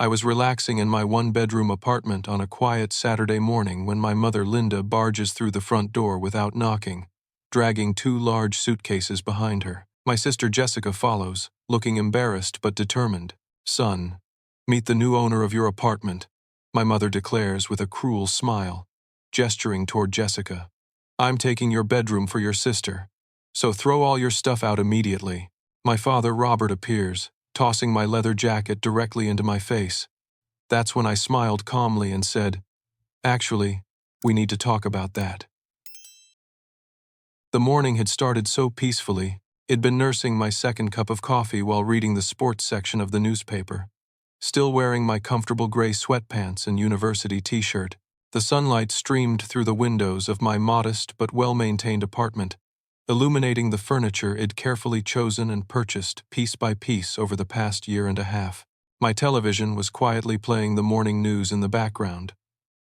I was relaxing in my one-bedroom apartment on a quiet Saturday morning when my mother Linda barges through the front door without knocking, dragging 2 large suitcases behind her. My sister Jessica follows, looking embarrassed but determined. "Son, meet the new owner of your apartment," my mother declares with a cruel smile, gesturing toward Jessica. "I'm taking your bedroom for your sister, so throw all your stuff out immediately." My father Robert appears, tossing my leather jacket directly into my face. That's when I smiled calmly and said, "Actually, we need to talk about that." The morning had started so peacefully. I'd been nursing my second cup of coffee while reading the sports section of the newspaper. Still wearing my comfortable gray sweatpants and university t-shirt, the sunlight streamed through the windows of my modest but well-maintained apartment, illuminating the furniture I'd carefully chosen and purchased piece by piece over the past year and a half. My television was quietly playing the morning news in the background,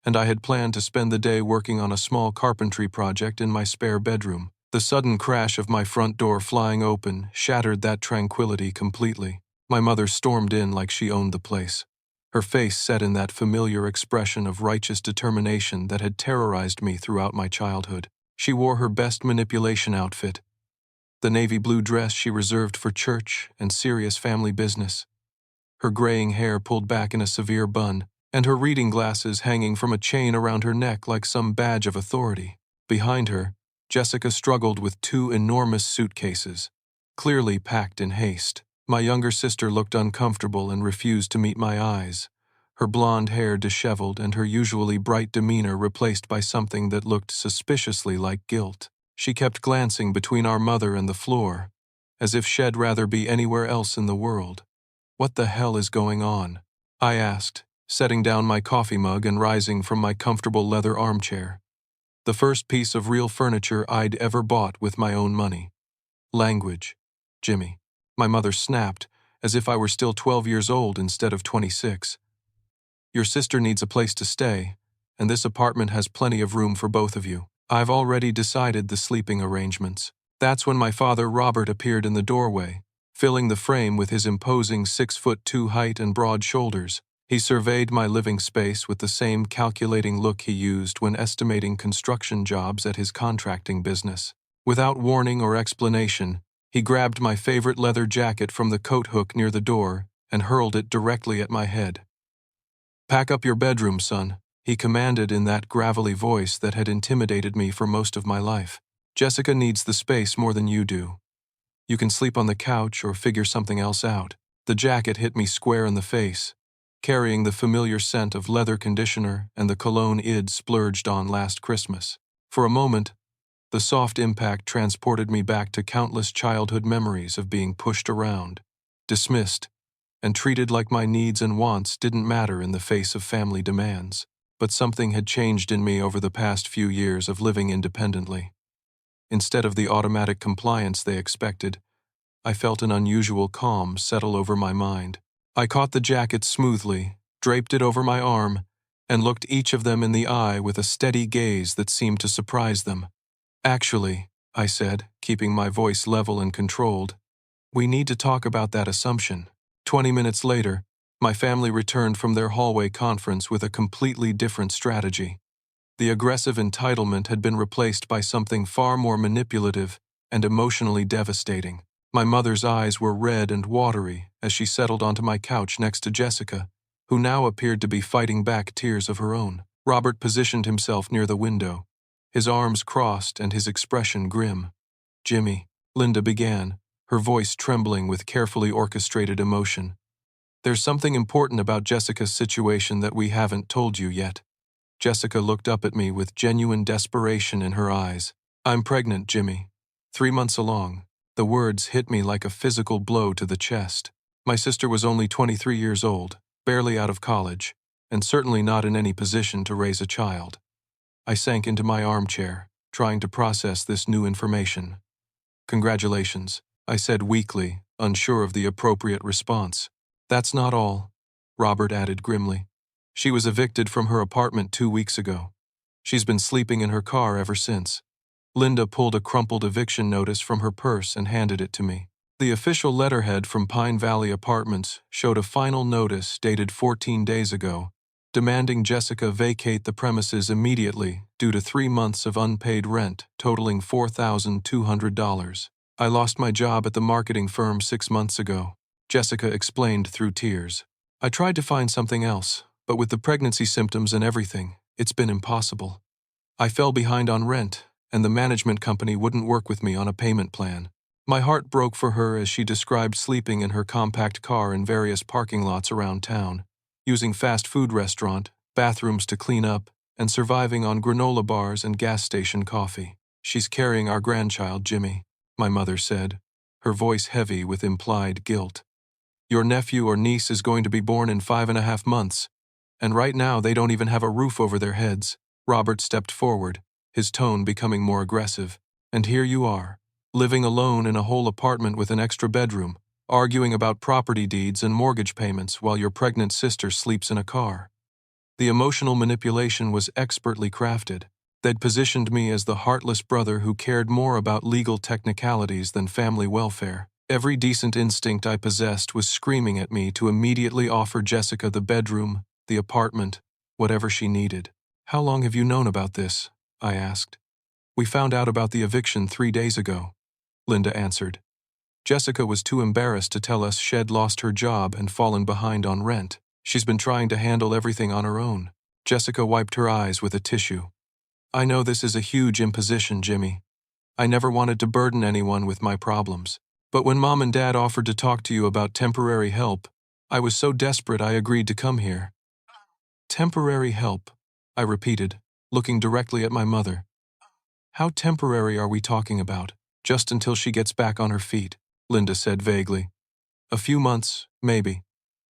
and I had planned to spend the day working on a small carpentry project in my spare bedroom. The sudden crash of my front door flying open shattered that tranquility completely. My mother stormed in like she owned the place, her face set in that familiar expression of righteous determination that had terrorized me throughout my childhood. She wore her best manipulation outfit, the navy blue dress she reserved for church and serious family business, her graying hair pulled back in a severe bun, and her reading glasses hanging from a chain around her neck like some badge of authority. Behind her, Jessica struggled with 2 enormous suitcases, clearly packed in haste. My younger sister looked uncomfortable and refused to meet my eyes, her blonde hair disheveled and her usually bright demeanor replaced by something that looked suspiciously like guilt. She kept glancing between our mother and the floor, as if she'd rather be anywhere else in the world. "What the hell is going on?" I asked, setting down my coffee mug and rising from my comfortable leather armchair. The first piece of real furniture I'd ever bought with my own money. "Language, Jimmy," my mother snapped, as if I were still 12 years old instead of 26. "Your sister needs a place to stay, and this apartment has plenty of room for both of you. I've already decided the sleeping arrangements." That's when my father Robert appeared in the doorway, filling the frame with his imposing 6'2" height and broad shoulders. He surveyed my living space with the same calculating look he used when estimating construction jobs at his contracting business. Without warning or explanation, he grabbed my favorite leather jacket from the coat hook near the door and hurled it directly at my head. "Pack up your bedroom, son," he commanded in that gravelly voice that had intimidated me for most of my life. "Jessica needs the space more than you do. You can sleep on the couch or figure something else out." The jacket hit me square in the face, carrying the familiar scent of leather conditioner and the cologne I'd splurged on last Christmas. For a moment, the soft impact transported me back to countless childhood memories of being pushed around, dismissed, and treated like my needs and wants didn't matter in the face of family demands. But something had changed in me over the past few years of living independently. Instead of the automatic compliance they expected, I felt an unusual calm settle over my mind. I caught the jacket smoothly, draped it over my arm, and looked each of them in the eye with a steady gaze that seemed to surprise them. "Actually," I said, keeping my voice level and controlled, "we need to talk about that assumption." 20 minutes later, my family returned from their hallway conference with a completely different strategy. The aggressive entitlement had been replaced by something far more manipulative and emotionally devastating. My mother's eyes were red and watery as she settled onto my couch next to Jessica, who now appeared to be fighting back tears of her own. Robert positioned himself near the window, his arms crossed and his expression grim. "Jimmy," Linda began, her voice trembling with carefully orchestrated emotion, "there's something important about Jessica's situation that we haven't told you yet." Jessica looked up at me with genuine desperation in her eyes. "I'm pregnant, Jimmy. 3 months along." The words hit me like a physical blow to the chest. My sister was only 23 years old, barely out of college, and certainly not in any position to raise a child. I sank into my armchair, trying to process this new information. "Congratulations," I said weakly, unsure of the appropriate response. "That's not all," Robert added grimly. "She was evicted from her apartment 2 weeks ago. She's been sleeping in her car ever since." Linda pulled a crumpled eviction notice from her purse and handed it to me. The official letterhead from Pine Valley Apartments showed a final notice dated 14 days ago, demanding Jessica vacate the premises immediately due to 3 months of unpaid rent totaling $4,200. I lost my job at the marketing firm 6 months ago, Jessica explained through tears. I tried to find something else, but with the pregnancy symptoms and everything, it's been impossible. I fell behind on rent, and the management company wouldn't work with me on a payment plan. My heart broke for her as she described sleeping in her compact car in various parking lots around town, using fast food restaurant, bathrooms to clean up, and surviving on granola bars and gas station coffee. She's carrying our grandchild, Jimmy, my mother said, her voice heavy with implied guilt. Your nephew or niece is going to be born in 5.5 months, and right now they don't even have a roof over their heads. Robert stepped forward, his tone becoming more aggressive. And here you are, living alone in a whole apartment with an extra bedroom, arguing about property deeds and mortgage payments while your pregnant sister sleeps in a car. The emotional manipulation was expertly crafted. They'd positioned me as the heartless brother who cared more about legal technicalities than family welfare. Every decent instinct I possessed was screaming at me to immediately offer Jessica the bedroom, the apartment, whatever she needed. How long have you known about this? I asked. We found out about the eviction 3 days ago, Linda answered. Jessica was too embarrassed to tell us she'd lost her job and fallen behind on rent. She's been trying to handle everything on her own. Jessica wiped her eyes with a tissue. I know this is a huge imposition, Jimmy. I never wanted to burden anyone with my problems. But when Mom and Dad offered to talk to you about temporary help, I was so desperate I agreed to come here. Temporary help, I repeated, looking directly at my mother. How temporary are we talking about? Just until she gets back on her feet, Linda said vaguely. A few months, maybe.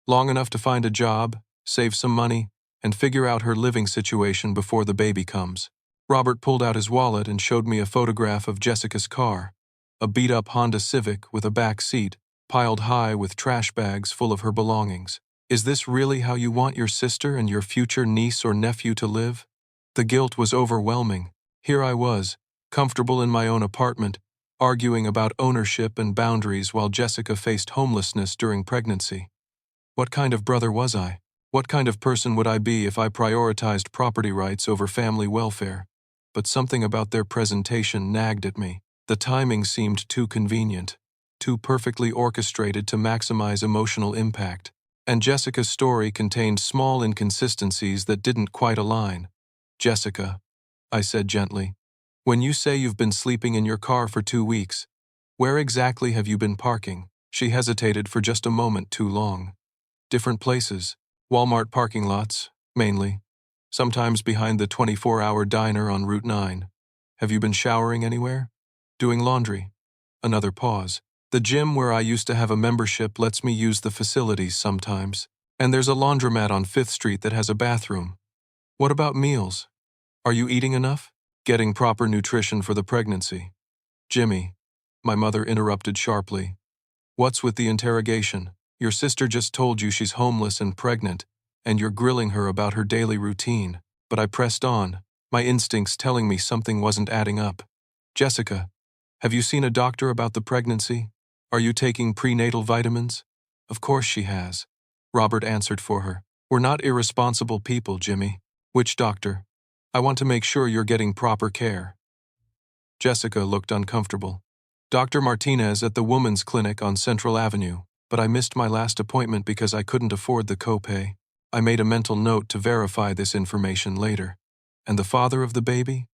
Long enough to find a job, save some money, and figure out her living situation before the baby comes. Robert pulled out his wallet and showed me a photograph of Jessica's car, a beat-up Honda Civic with a back seat, piled high with trash bags full of her belongings. Is this really how you want your sister and your future niece or nephew to live? The guilt was overwhelming. Here I was, comfortable in my own apartment, arguing about ownership and boundaries while Jessica faced homelessness during pregnancy. What kind of brother was I? What kind of person would I be if I prioritized property rights over family welfare? But something about their presentation nagged at me. The timing seemed too convenient, too perfectly orchestrated to maximize emotional impact. And Jessica's story contained small inconsistencies that didn't quite align. Jessica, I said gently, when you say you've been sleeping in your car for 2 weeks, where exactly have you been parking? She hesitated for just a moment too long. Different places, Walmart parking lots, mainly. Sometimes behind the 24-hour diner on Route 9. Have you been showering anywhere? Doing laundry? Another pause. The gym where I used to have a membership lets me use the facilities sometimes. And there's a laundromat on 5th Street that has a bathroom. What about meals? Are you eating enough? Getting proper nutrition for the pregnancy? Jimmy, my mother interrupted sharply. What's with the interrogation? Your sister just told you she's homeless and pregnant, and you're grilling her about her daily routine. But I pressed on, my instincts telling me something wasn't adding up. Jessica, have you seen a doctor about the pregnancy? Are you taking prenatal vitamins? Of course she has. Robert answered for her. We're not irresponsible people, Jimmy. Which doctor? I want to make sure you're getting proper care. Jessica looked uncomfortable. Dr. Martinez at the Woman's Clinic on Central Avenue, but I missed my last appointment because I couldn't afford the copay. I made a mental note to verify this information later. And the father of the baby?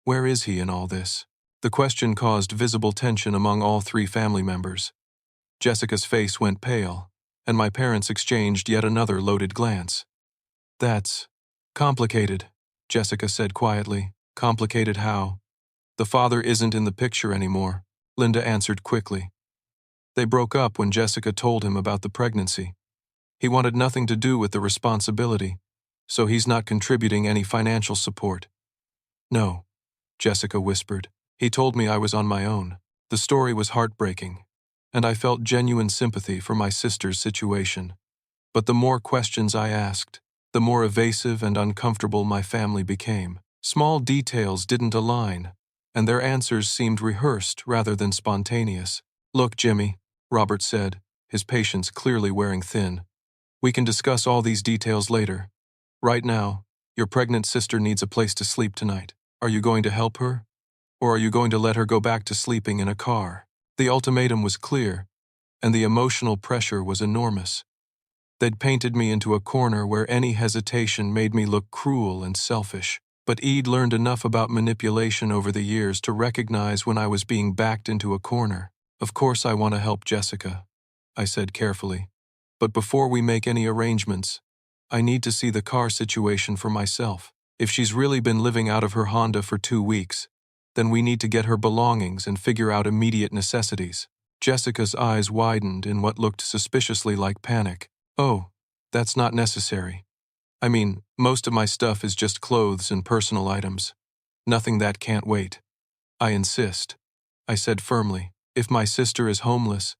Where is he in all this? The question caused visible tension among all 3 family members. Jessica's face went pale, and my parents exchanged yet another loaded glance. That's complicated, Jessica said quietly. Complicated how? The father isn't in the picture anymore, Linda answered quickly. They broke up when Jessica told him about the pregnancy. He wanted nothing to do with the responsibility, so he's not contributing any financial support. No, Jessica whispered. He told me I was on my own. The story was heartbreaking, and I felt genuine sympathy for my sister's situation. But the more questions I asked, the more evasive and uncomfortable my family became. Small details didn't align, and their answers seemed rehearsed rather than spontaneous. Look, Jimmy, Robert said, his patience clearly wearing thin. "We can discuss all these details later. Right now, your pregnant sister needs a place to sleep tonight. Are you going to help her? Or are you going to let her go back to sleeping in a car?" The ultimatum was clear, and the emotional pressure was enormous. They'd painted me into a corner where any hesitation made me look cruel and selfish. But Eid learned enough about manipulation over the years to recognize when I was being backed into a corner. "Of course I want to help Jessica," I said carefully. "But before we make any arrangements, I need to see the car situation for myself. If she's really been living out of her Honda for 2 weeks, then we need to get her belongings and figure out immediate necessities." Jessica's eyes widened in what looked suspiciously like panic. "Oh, that's not necessary. I mean, most of my stuff is just clothes and personal items. Nothing that can't wait." "I insist," I said firmly. "If my sister is homeless,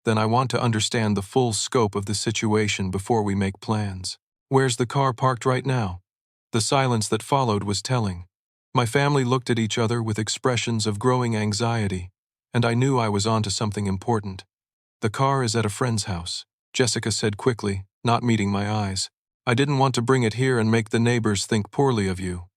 then I want to understand the full scope of the situation before we make plans. Where's the car parked right now?" The silence that followed was telling. My family looked at each other with expressions of growing anxiety, and I knew I was onto something important. "The car is at a friend's house," Jessica said quickly, not meeting my eyes. "I didn't want to bring it here and make the neighbors think poorly of you."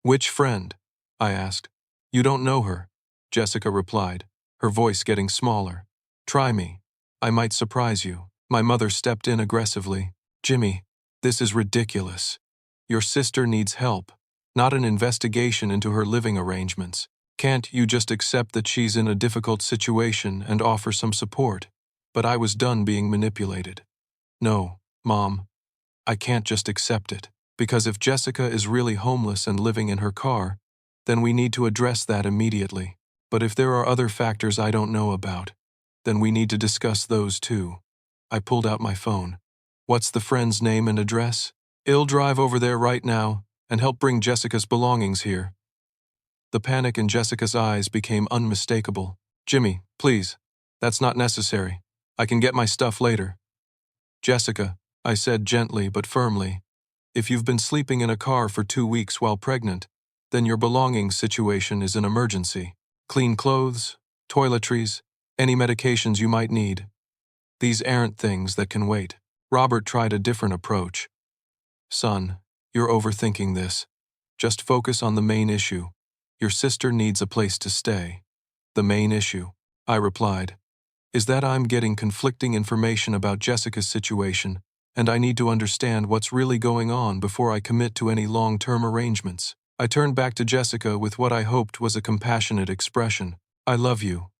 "Which friend?" I asked. "You don't know her," Jessica replied, her voice getting smaller. "Try me. I might surprise you." My mother stepped in aggressively. "Jimmy, this is ridiculous. Your sister needs help, not an investigation into her living arrangements. Can't you just accept that she's in a difficult situation and offer some support?" But I was done being manipulated. "No, Mom, I can't just accept it. Because if Jessica is really homeless and living in her car, then we need to address that immediately. But if there are other factors I don't know about, then we need to discuss those too." I pulled out my phone. "What's the friend's name and address?" "I'll drive over there right now and help bring Jessica's belongings here." The panic in Jessica's eyes became unmistakable. "Jimmy, please, that's not necessary. I can get my stuff later." "Jessica," I said gently but firmly, "if you've been sleeping in a car for 2 weeks while pregnant, then your belongings situation is an emergency. Clean clothes, toiletries, any medications you might need. These aren't things that can wait." Robert tried a different approach. "Son, you're overthinking this. Just focus on the main issue. Your sister needs a place to stay." "The main issue," I replied, "is that I'm getting conflicting information about Jessica's situation, and I need to understand what's really going on before I commit to any long-term arrangements." I turned back to Jessica with what I hoped was a compassionate expression. "I love you,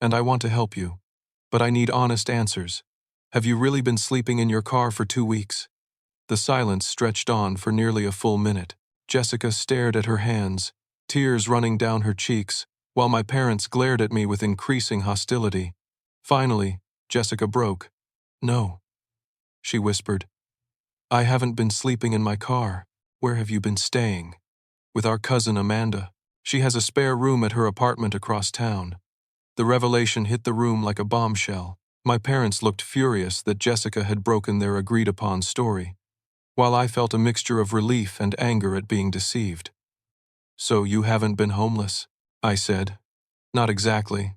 and I want to help you, but I need honest answers. Have you really been sleeping in your car for 2 weeks?" The silence stretched on for nearly a full minute. Jessica stared at her hands, tears running down her cheeks, while my parents glared at me with increasing hostility. Finally, Jessica broke. "No," she whispered. "I haven't been sleeping in my car. Where have you been staying?" "With our cousin Amanda. She has a spare room at her apartment across town." The revelation hit the room like a bombshell. My parents looked furious that Jessica had broken their agreed-upon story, while I felt a mixture of relief and anger at being deceived. "So you haven't been homeless?" I said. "Not exactly,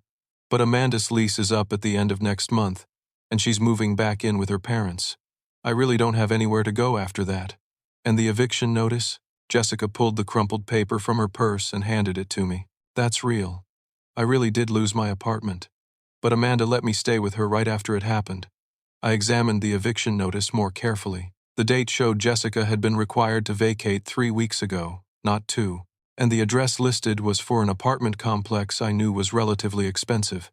but Amanda's lease is up at the end of next month, and she's moving back in with her parents. I really don't have anywhere to go after that." "And the eviction notice?" Jessica pulled the crumpled paper from her purse and handed it to me. "That's real. I really did lose my apartment, but Amanda let me stay with her right after it happened." I examined the eviction notice more carefully. The date showed Jessica had been required to vacate 3 weeks ago, not 2, and the address listed was for an apartment complex I knew was relatively expensive.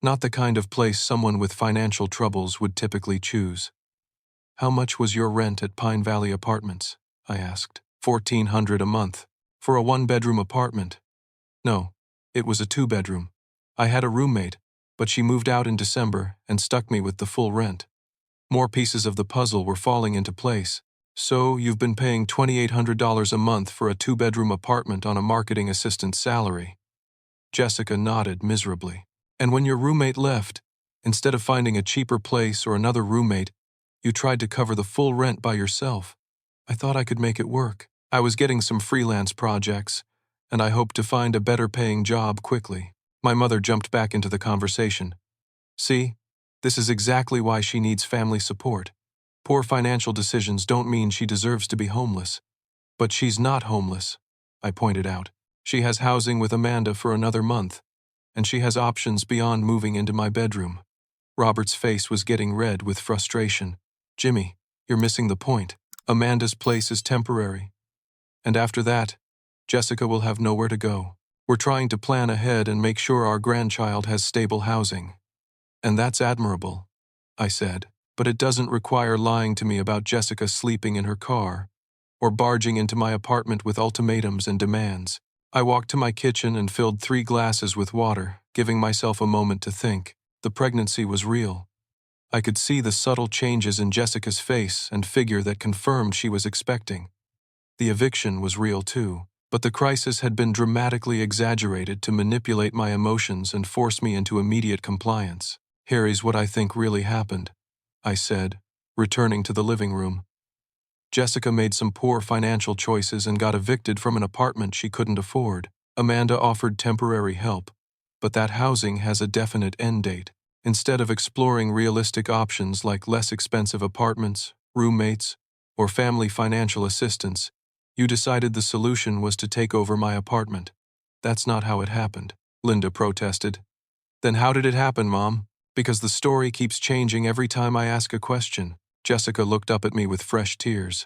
Not the kind of place someone with financial troubles would typically choose. "How much was your rent at Pine Valley Apartments?" I asked. $1,400 a month. For a 1-bedroom apartment." "No, it was a 2-bedroom. I had a roommate, but she moved out in December and stuck me with the full rent." More pieces of the puzzle were falling into place. "So you've been paying $2,800 a month for a 2-bedroom apartment on a marketing assistant's salary." Jessica nodded miserably. "And when your roommate left, instead of finding a cheaper place or another roommate, you tried to cover the full rent by yourself. I thought I could make it work. I was getting some freelance projects, and I hoped to find a better-paying job quickly." My mother jumped back into the conversation. "See, This is exactly why she needs family support. Poor financial decisions don't mean she deserves to be homeless. But she's not homeless, I pointed out. She has housing with Amanda for another month, and she has options beyond moving into my bedroom. Robert's face was getting red with frustration. Jimmy, you're missing the point. Amanda's place is temporary. And after that, Jessica will have nowhere to go. We're trying to plan ahead and make sure our grandchild has stable housing. And that's admirable, I said, but it doesn't require lying to me about Jessica sleeping in her car, or barging into my apartment with ultimatums and demands. I walked to my kitchen and filled 3 glasses with water, giving myself a moment to think. The pregnancy was real. I could see the subtle changes in Jessica's face and figure that confirmed she was expecting. The eviction was real too, but the crisis had been dramatically exaggerated to manipulate my emotions and force me into immediate compliance. Here's what I think really happened, I said, returning to the living room. Jessica made some poor financial choices and got evicted from an apartment she couldn't afford. Amanda offered temporary help, but that housing has a definite end date. Instead of exploring realistic options like less expensive apartments, roommates, or family financial assistance, you decided the solution was to take over my apartment. That's not how it happened, Linda protested. Then how did it happen, Mom? Because the story keeps changing every time I ask a question. Jessica looked up at me with fresh tears.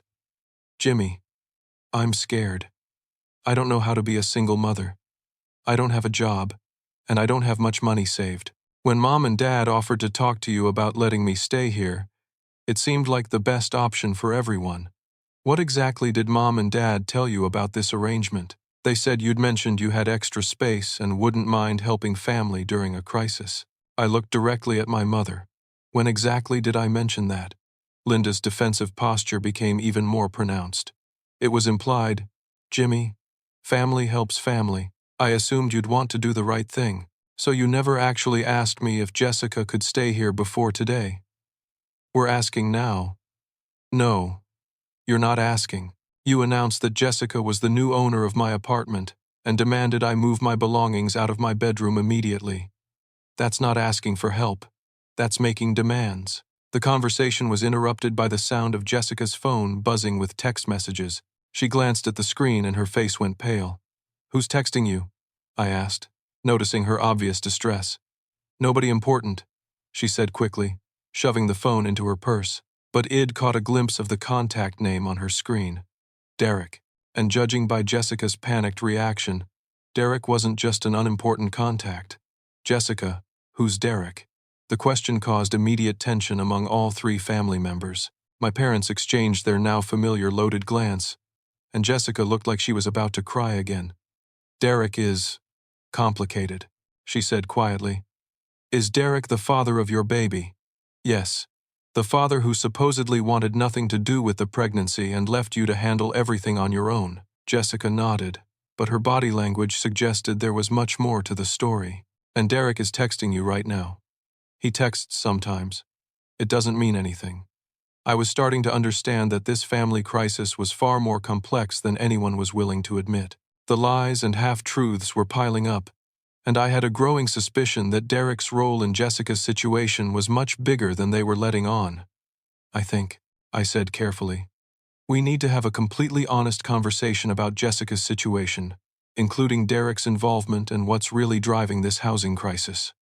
Jimmy, I'm scared. I don't know how to be a single mother. I don't have a job, and I don't have much money saved. When Mom and Dad offered to talk to you about letting me stay here, it seemed like the best option for everyone. What exactly did Mom and Dad tell you about this arrangement? They said you'd mentioned you had extra space and wouldn't mind helping family during a crisis. I looked directly at my mother. When exactly did I mention that? Linda's defensive posture became even more pronounced. It was implied, Jimmy, family helps family. I assumed you'd want to do the right thing, so you never actually asked me if Jessica could stay here before today. We're asking now. No, you're not asking. You announced that Jessica was the new owner of my apartment and demanded I move my belongings out of my bedroom immediately. That's not asking for help. That's making demands. The conversation was interrupted by the sound of Jessica's phone buzzing with text messages. She glanced at the screen and her face went pale. Who's texting you? I asked, noticing her obvious distress. Nobody important, she said quickly, shoving the phone into her purse. But Id caught a glimpse of the contact name on her screen. Derek. And judging by Jessica's panicked reaction, Derek wasn't just an unimportant contact. Jessica, who's Derek? The question caused immediate tension among all 3 family members. My parents exchanged their now familiar loaded glance, and Jessica looked like she was about to cry again. Derek is complicated, she said quietly. Is Derek the father of your baby? Yes. The father who supposedly wanted nothing to do with the pregnancy and left you to handle everything on your own. Jessica nodded, but her body language suggested there was much more to the story. And Derek is texting you right now. He texts sometimes. It doesn't mean anything. I was starting to understand that this family crisis was far more complex than anyone was willing to admit. The lies and half-truths were piling up, and I had a growing suspicion that Derek's role in Jessica's situation was much bigger than they were letting on. I think, I said carefully, we need to have a completely honest conversation about Jessica's situation, including Derek's involvement and what's really driving this housing crisis.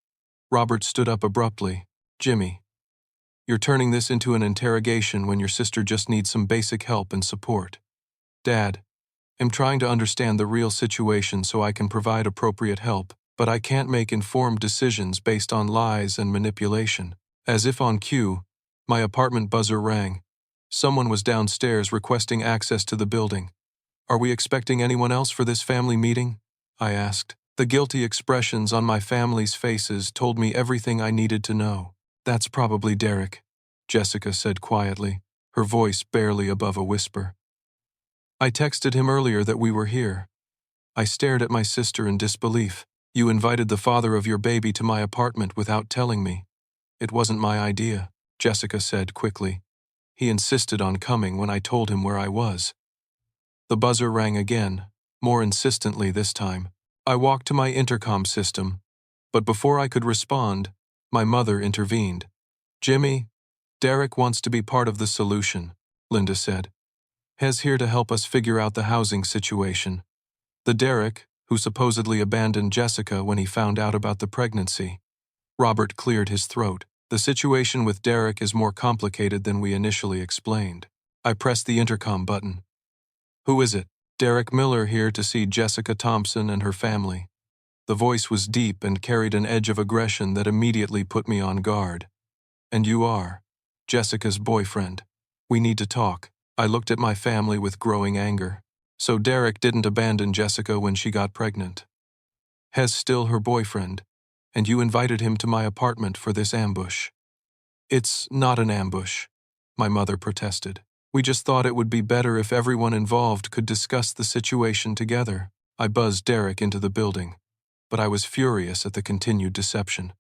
Robert stood up abruptly. Jimmy, you're turning this into an interrogation when your sister just needs some basic help and support. Dad, I'm trying to understand the real situation so I can provide appropriate help, but I can't make informed decisions based on lies and manipulation. As if on cue, my apartment buzzer rang. Someone was downstairs requesting access to the building. Are we expecting anyone else for this family meeting? I asked. The guilty expressions on my family's faces told me everything I needed to know. That's probably Derek, Jessica said quietly, her voice barely above a whisper. I texted him earlier that we were here. I stared at my sister in disbelief. You invited the father of your baby to my apartment without telling me. It wasn't my idea, Jessica said quickly. He insisted on coming when I told him where I was. The buzzer rang again, more insistently this time. I walked to my intercom system, but before I could respond, my mother intervened. Jimmy, Derek wants to be part of the solution, Linda said. Hes here to help us figure out the housing situation. The Derek, who supposedly abandoned Jessica when he found out about the pregnancy. Robert cleared his throat. The situation with Derek is more complicated than we initially explained. I pressed the intercom button. Who is it? Derek Miller here to see Jessica Thompson and her family. The voice was deep and carried an edge of aggression that immediately put me on guard. And you are Jessica's boyfriend. We need to talk. I looked at my family with growing anger. So Derek didn't abandon Jessica when she got pregnant. Hes still her boyfriend, and you invited him to my apartment for this ambush. It's not an ambush, my mother protested. We just thought it would be better if everyone involved could discuss the situation together. I buzzed Derek into the building, but I was furious at the continued deception.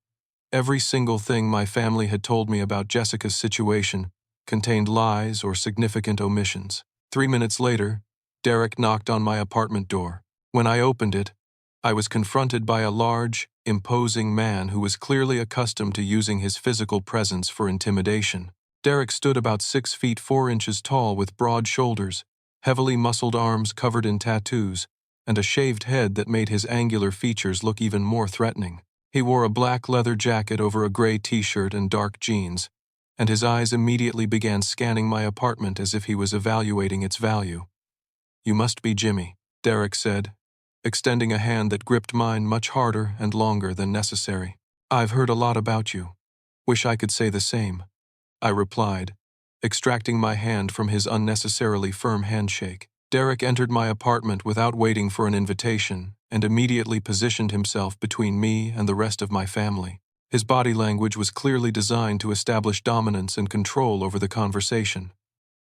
Every single thing my family had told me about Jessica's situation contained lies or significant omissions. 3 minutes later, Derek knocked on my apartment door. When I opened it, I was confronted by a large, imposing man who was clearly accustomed to using his physical presence for intimidation. Derek stood about 6 feet 4 inches tall with broad shoulders, heavily muscled arms covered in tattoos, and a shaved head that made his angular features look even more threatening. He wore a black leather jacket over a gray t-shirt and dark jeans, and his eyes immediately began scanning my apartment as if he was evaluating its value. You must be Jimmy, Derek said, extending a hand that gripped mine much harder and longer than necessary. I've heard a lot about you. Wish I could say the same, I replied, extracting my hand from his unnecessarily firm handshake. Derek entered my apartment without waiting for an invitation and immediately positioned himself between me and the rest of my family. His body language was clearly designed to establish dominance and control over the conversation.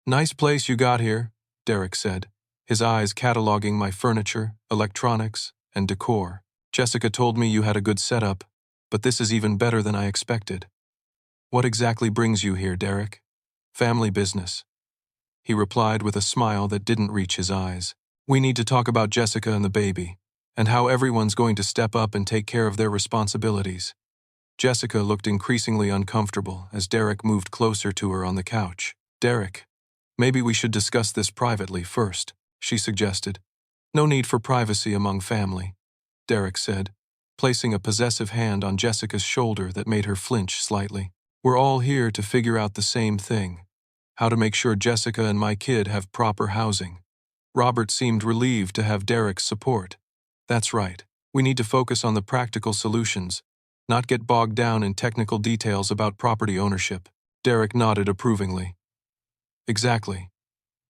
Nice place you got here, Derek said, his eyes cataloging my furniture, electronics, and decor. Jessica told me you had a good setup, but this is even better than I expected. What exactly brings you here, Derek? Family business, he replied with a smile that didn't reach his eyes. We need to talk about Jessica and the baby, and how everyone's going to step up and take care of their responsibilities. Jessica looked increasingly uncomfortable as Derek moved closer to her on the couch. Derek, maybe we should discuss this privately first, she suggested. No need for privacy among family, Derek said, placing a possessive hand on Jessica's shoulder that made her flinch slightly. We're all here to figure out the same thing, how to make sure Jessica and my kid have proper housing. Robert seemed relieved to have Derek's support. That's right, we need to focus on the practical solutions, not get bogged down in technical details about property ownership. Derek nodded approvingly. Exactly.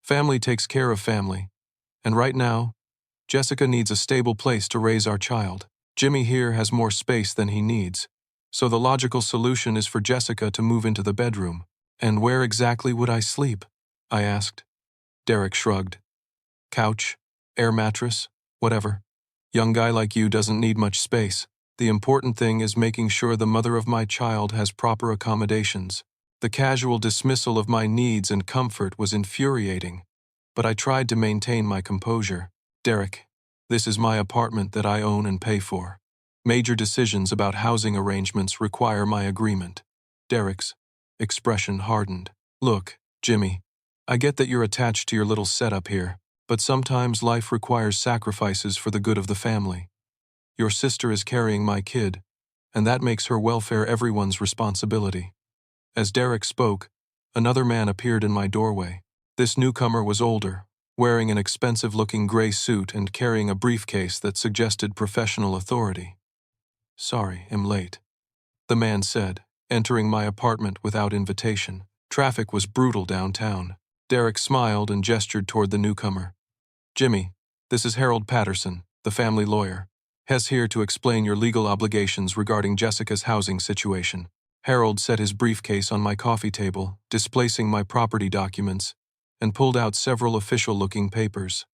Family takes care of family, and right now, Jessica needs a stable place to raise our child. Jimmy here has more space than he needs, so the logical solution is for Jessica to move into the bedroom. And where exactly would I sleep? I asked. Derek shrugged. Couch, air mattress, whatever. Young guy like you doesn't need much space. The important thing is making sure the mother of my child has proper accommodations. The casual dismissal of my needs and comfort was infuriating, but I tried to maintain my composure. Derek, this is my apartment that I own and pay for. Major decisions about housing arrangements require my agreement. Derek's expression hardened. Look, Jimmy, I get that you're attached to your little setup here, but sometimes life requires sacrifices for the good of the family. Your sister is carrying my kid, and that makes her welfare everyone's responsibility. As Derek spoke, another man appeared in my doorway. This newcomer was older, wearing an expensive-looking gray suit and carrying a briefcase that suggested professional authority. Sorry, I'm late, the man said, entering my apartment without invitation. Traffic was brutal downtown. Derek smiled and gestured toward the newcomer. Jimmy, this is Harold Patterson, the family lawyer. Hes here to explain your legal obligations regarding Jessica's housing situation. Harold set his briefcase on my coffee table, displacing my property documents, and pulled out several official-looking papers.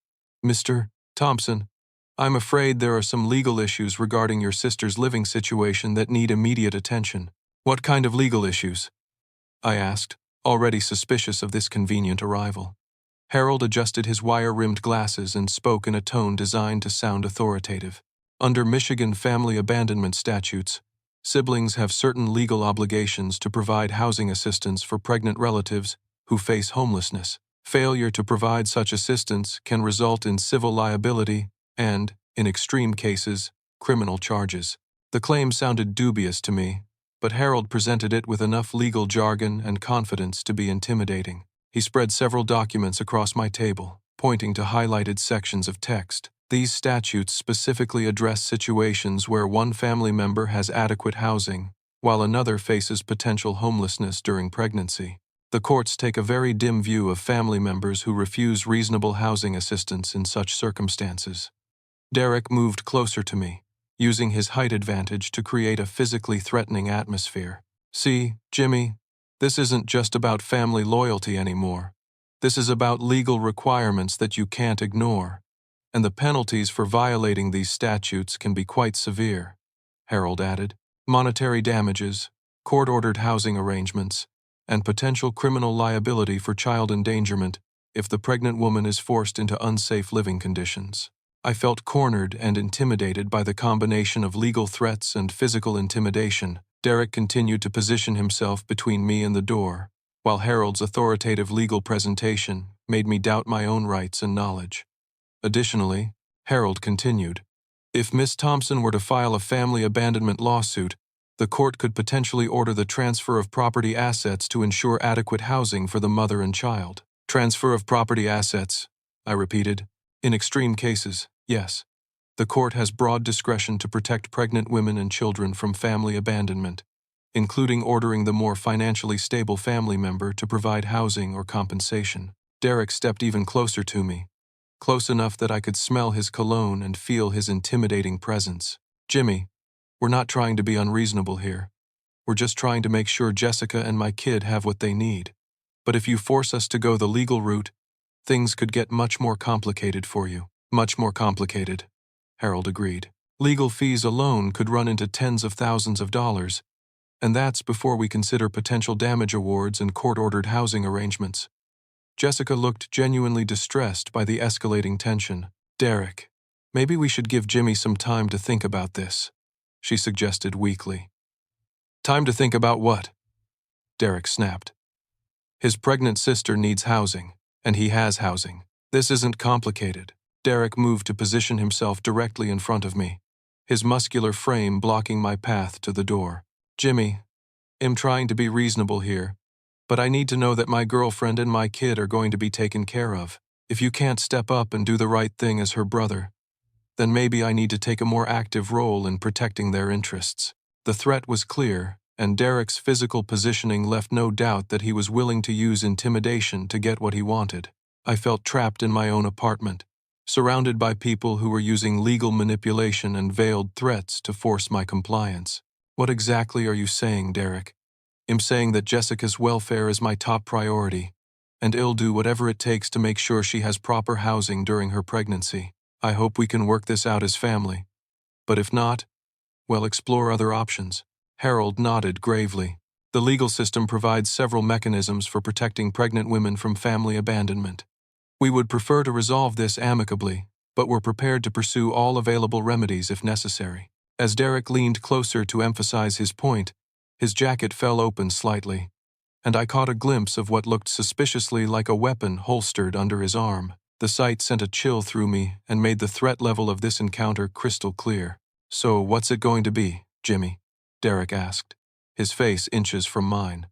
Mr. Thompson, I'm afraid there are some legal issues regarding your sister's living situation that need immediate attention. What kind of legal issues? I asked, already suspicious of this convenient arrival. Harold adjusted his wire-rimmed glasses and spoke in a tone designed to sound authoritative. Under Michigan family abandonment statutes, Siblings have certain legal obligations to provide housing assistance for pregnant relatives who face homelessness. Failure to provide such assistance can result in civil liability and, in extreme cases, criminal charges. The claim sounded dubious to me, but Harold presented it with enough legal jargon and confidence to be intimidating. He spread several documents across my table, pointing to highlighted sections of text. These statutes specifically address situations where one family member has adequate housing, while another faces potential homelessness during pregnancy. The courts take a very dim view of family members who refuse reasonable housing assistance in such circumstances. Derek moved closer to me, using his height advantage to create a physically threatening atmosphere. See, Jimmy, this isn't just about family loyalty anymore. This is about legal requirements that you can't ignore, and the penalties for violating these statutes can be quite severe, Harold added. Monetary damages, court-ordered housing arrangements, and potential criminal liability for child endangerment if the pregnant woman is forced into unsafe living conditions. I felt cornered and intimidated by the combination of legal threats and physical intimidation. Derek continued to position himself between me and the door, while Harold's authoritative legal presentation made me doubt my own rights and knowledge. Additionally, Harold continued, if Miss Thompson were to file a family abandonment lawsuit, the court could potentially order the transfer of property assets to ensure adequate housing for the mother and child. Transfer of property assets, I repeated. In extreme cases, yes. The court has broad discretion to protect pregnant women and children from family abandonment, including ordering the more financially stable family member to provide housing or compensation. Derek stepped even closer to me, close enough that I could smell his cologne and feel his intimidating presence. Jimmy, we're not trying to be unreasonable here. We're just trying to make sure Jessica and my kid have what they need. But if you force us to go the legal route, things could get much more complicated for you. Much more complicated, Harold agreed. Legal fees alone could run into tens of thousands of dollars, and that's before we consider potential damage awards and court-ordered housing arrangements. Jessica looked genuinely distressed by the escalating tension. Derek, maybe we should give Jimmy some time to think about this, she suggested weakly. Time to think about what? Derek snapped. His pregnant sister needs housing, and he has housing. This isn't complicated. Derek moved to position himself directly in front of me, his muscular frame blocking my path to the door. Jimmy, I'm trying to be reasonable here, but I need to know that my girlfriend and my kid are going to be taken care of. If you can't step up and do the right thing as her brother, then maybe I need to take a more active role in protecting their interests. The threat was clear, and Derek's physical positioning left no doubt that he was willing to use intimidation to get what he wanted. I felt trapped in my own apartment, surrounded by people who were using legal manipulation and veiled threats to force my compliance. What exactly are you saying, Derek? I'm saying that Jessica's welfare is my top priority, and I'll do whatever it takes to make sure she has proper housing during her pregnancy. I hope we can work this out as family. But if not, well, explore other options. Harold nodded gravely. The legal system provides several mechanisms for protecting pregnant women from family abandonment. We would prefer to resolve this amicably, but we're prepared to pursue all available remedies if necessary. As Derek leaned closer to emphasize his point, his jacket fell open slightly, and I caught a glimpse of what looked suspiciously like a weapon holstered under his arm. The sight sent a chill through me and made the threat level of this encounter crystal clear. So what's it going to be, Jimmy? Derek asked, his face inches from mine.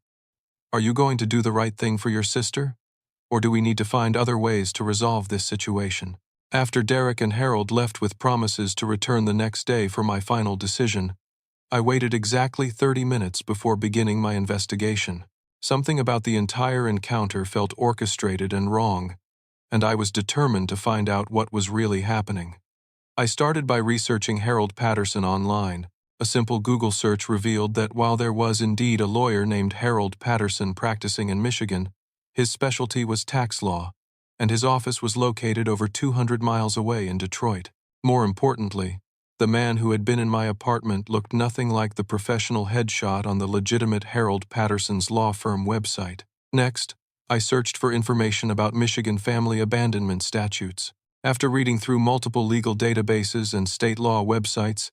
Are you going to do the right thing for your sister? Or do we need to find other ways to resolve this situation? After Derek and Harold left with promises to return the next day for my final decision, I waited exactly 30 minutes before beginning my investigation. Something about the entire encounter felt orchestrated and wrong, and I was determined to find out what was really happening. I started by researching Harold Patterson online. A simple Google search revealed that while there was indeed a lawyer named Harold Patterson practicing in Michigan, his specialty was tax law, and his office was located over 200 miles away in Detroit. More importantly, the man who had been in my apartment looked nothing like the professional headshot on the legitimate Harold Patterson's law firm website. Next, I searched for information about Michigan family abandonment statutes. After reading through multiple legal databases and state law websites,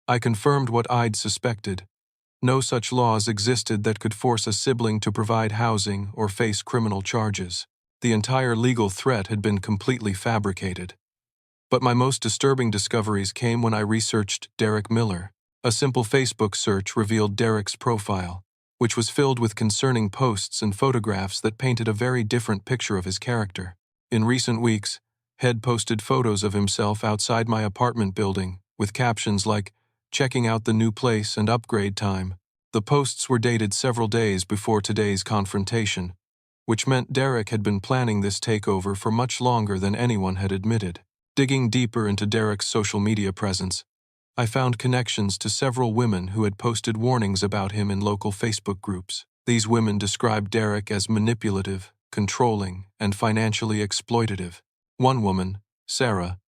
I confirmed what I'd suspected. No such laws existed that could force a sibling to provide housing or face criminal charges. The entire legal threat had been completely fabricated. But my most disturbing discoveries came when I researched Derek Miller. A simple Facebook search revealed Derek's profile, which was filled with concerning posts and photographs that painted a very different picture of his character. In recent weeks, Head posted photos of himself outside my apartment building, with captions like, "Checking out the new place and upgrade time." The posts were dated several days before today's confrontation, which meant Derek had been planning this takeover for much longer than anyone had admitted. Digging deeper into Derek's social media presence, I found connections to several women who had posted warnings about him in local Facebook groups. These women described Derek as manipulative, controlling, and financially exploitative. One woman, Sarah,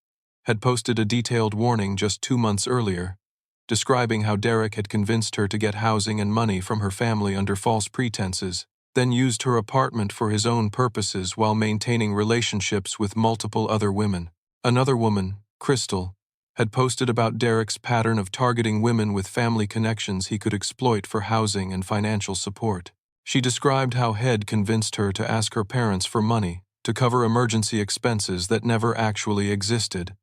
had posted a detailed warning just 2 months earlier, describing how Derek had convinced her to get housing and money from her family under false pretenses, then used her apartment for his own purposes while maintaining relationships with multiple other women. Another woman, Crystal, had posted about Derek's pattern of targeting women with family connections he could exploit for housing and financial support. She described how Head convinced her to ask her parents for money to cover emergency expenses that never actually existed,